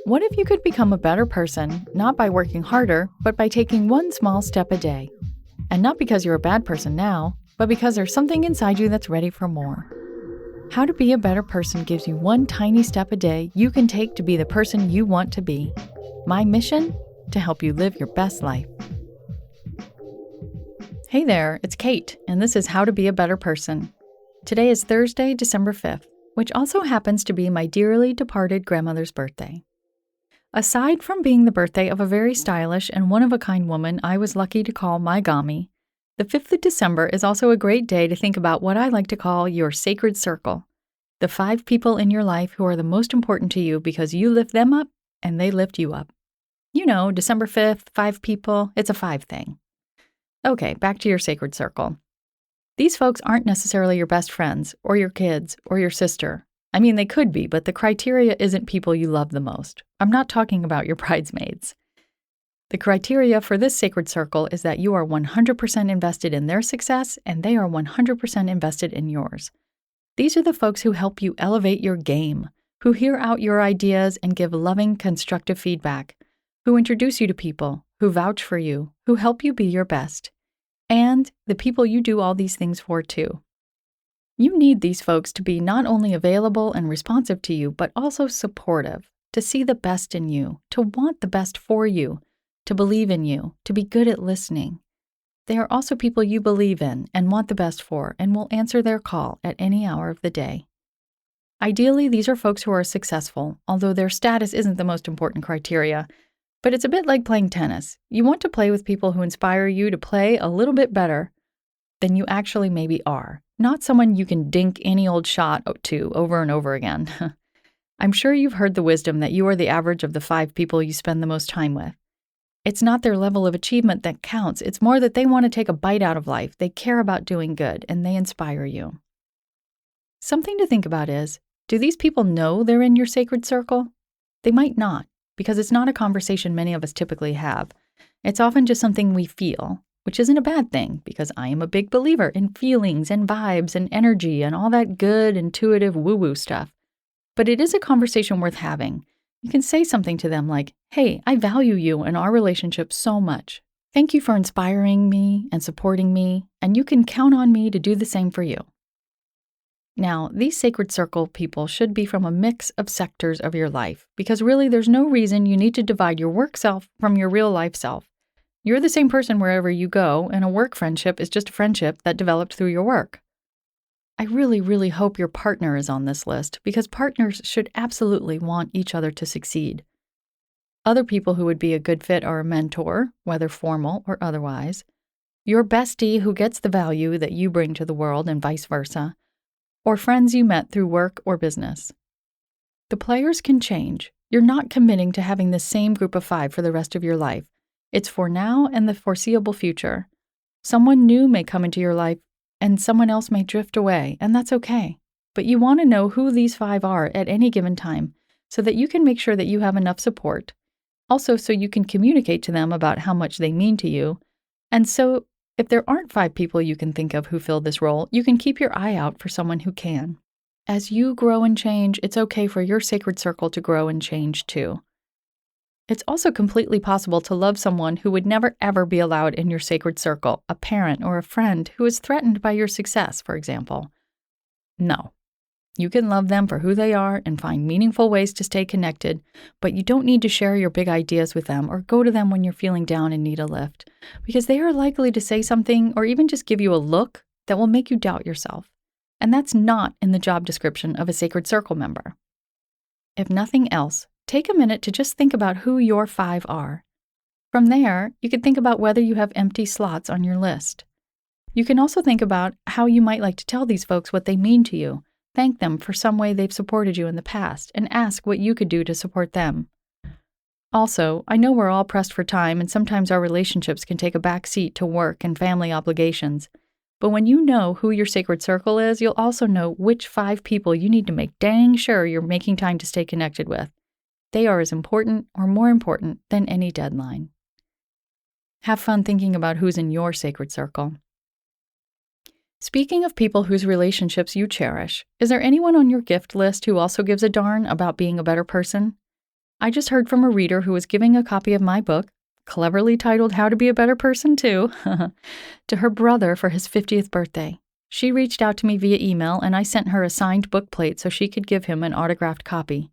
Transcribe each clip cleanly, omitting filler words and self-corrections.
What if you could become a better person, not by working harder, but by taking one small step a day? And not because you're a bad person now, but because there's something inside you that's ready for more. How to be a better person gives you one tiny step a day you can take to be the person you want to be. My mission? To help you live your best life. Hey there, it's Kate, and this is How to Be a Better Person. Today is Thursday, December 5th, which also happens to be my dearly departed grandmother's birthday. Aside from being the birthday of a very stylish and one-of-a-kind woman I was lucky to call my Gami, the 5th of December is also a great day to think about what I like to call your sacred circle, the 5 people in your life who are the most important to you because you lift them up and they lift you up. You know, December 5th, 5 people, it's a 5 thing. Okay, back to your sacred circle. These folks aren't necessarily your best friends, or your kids, or your sister. I mean, they could be, but the criteria isn't people you love the most. I'm not talking about your bridesmaids. The criteria for this sacred circle is that you are 100% invested in their success and they are 100% invested in yours. These are the folks who help you elevate your game, who hear out your ideas and give loving, constructive feedback, who introduce you to people, who vouch for you, who help you be your best, and the people you do all these things for too. You need these folks to be not only available and responsive to you, but also supportive, to see the best in you, to want the best for you, to believe in you, to be good at listening. They are also people you believe in and want the best for and will answer their call at any hour of the day. Ideally, these are folks who are successful, although their status isn't the most important criteria. But it's a bit like playing tennis. You want to play with people who inspire you to play a little bit better than you actually maybe are, not someone you can dink any old shot to over and over again. I'm sure you've heard the wisdom that you are the average of the 5 people you spend the most time with. It's not their level of achievement that counts. It's more that they want to take a bite out of life. They care about doing good, and they inspire you. Something to think about is, do these people know they're in your sacred circle? They might not, because it's not a conversation many of us typically have. It's often just something we feel, which isn't a bad thing, because I am a big believer in feelings and vibes and energy and all that good, intuitive woo-woo stuff. But it is a conversation worth having. You can say something to them like, hey, I value you and our relationship so much. Thank you for inspiring me and supporting me, and you can count on me to do the same for you. Now, these sacred circle people should be from a mix of sectors of your life, because really there's no reason you need to divide your work self from your real life self. You're the same person wherever you go, and a work friendship is just a friendship that developed through your work. I really, really hope your partner is on this list, because partners should absolutely want each other to succeed. Other people who would be a good fit are a mentor, whether formal or otherwise, your bestie who gets the value that you bring to the world and vice versa, or friends you met through work or business. The players can change. You're not committing to having the same group of 5 for the rest of your life. It's for now and the foreseeable future. Someone new may come into your life and someone else may drift away, and that's okay. But you want to know who these 5 are at any given time so that you can make sure that you have enough support. Also, so you can communicate to them about how much they mean to you. And so, if there aren't 5 people you can think of who fill this role, you can keep your eye out for someone who can. As you grow and change, it's okay for your sacred circle to grow and change too. It's also completely possible to love someone who would never ever be allowed in your sacred circle, a parent or a friend who is threatened by your success, for example. No. You can love them for who they are and find meaningful ways to stay connected, but you don't need to share your big ideas with them or go to them when you're feeling down and need a lift, because they are likely to say something or even just give you a look that will make you doubt yourself. And that's not in the job description of a sacred circle member. If nothing else, take a minute to just think about who your 5 are. From there, you can think about whether you have empty slots on your list. You can also think about how you might like to tell these folks what they mean to you, thank them for some way they've supported you in the past, and ask what you could do to support them. Also, I know we're all pressed for time and sometimes our relationships can take a back seat to work and family obligations. But when you know who your sacred circle is, you'll also know which 5 people you need to make dang sure you're making time to stay connected with. They are as important or more important than any deadline. Have fun thinking about who's in your sacred circle. Speaking of people whose relationships you cherish, is there anyone on your gift list who also gives a darn about being a better person? I just heard from a reader who was giving a copy of my book, cleverly titled How to Be a Better Person Too, to her brother for his 50th birthday. She reached out to me via email, and I sent her a signed book plate so she could give him an autographed copy.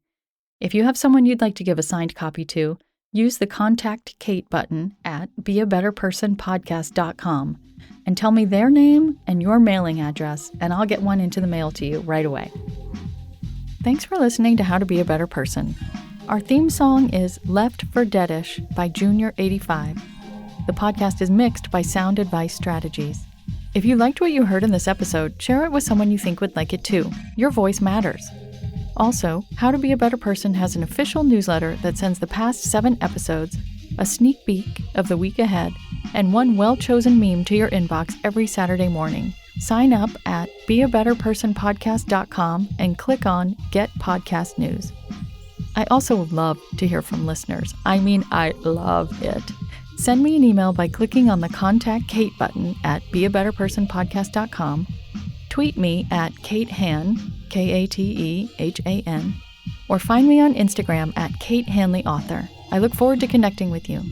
If you have someone you'd like to give a signed copy to, use the Contact Kate button at beabetterpersonpodcast.com and tell me their name and your mailing address, and I'll get one into the mail to you right away. Thanks for listening to How to Be a Better Person. Our theme song is Left for Deadish by Junior85. The podcast is mixed by Sound Advice Strategies. If you liked what you heard in this episode, share it with someone you think would like it too. Your voice matters. Also, How to Be a Better Person has an official newsletter that sends the past 7 episodes, a sneak peek of the week ahead, and one well-chosen meme to your inbox every Saturday morning. Sign up at beabetterpersonpodcast.com and click on Get Podcast News. I also love to hear from listeners. I love it. Send me an email by clicking on the Contact Kate button at beabetterpersonpodcast.com, tweet me at KateHan, Katehan, or find me on Instagram at Kate Hanley Author. I look forward to connecting with you.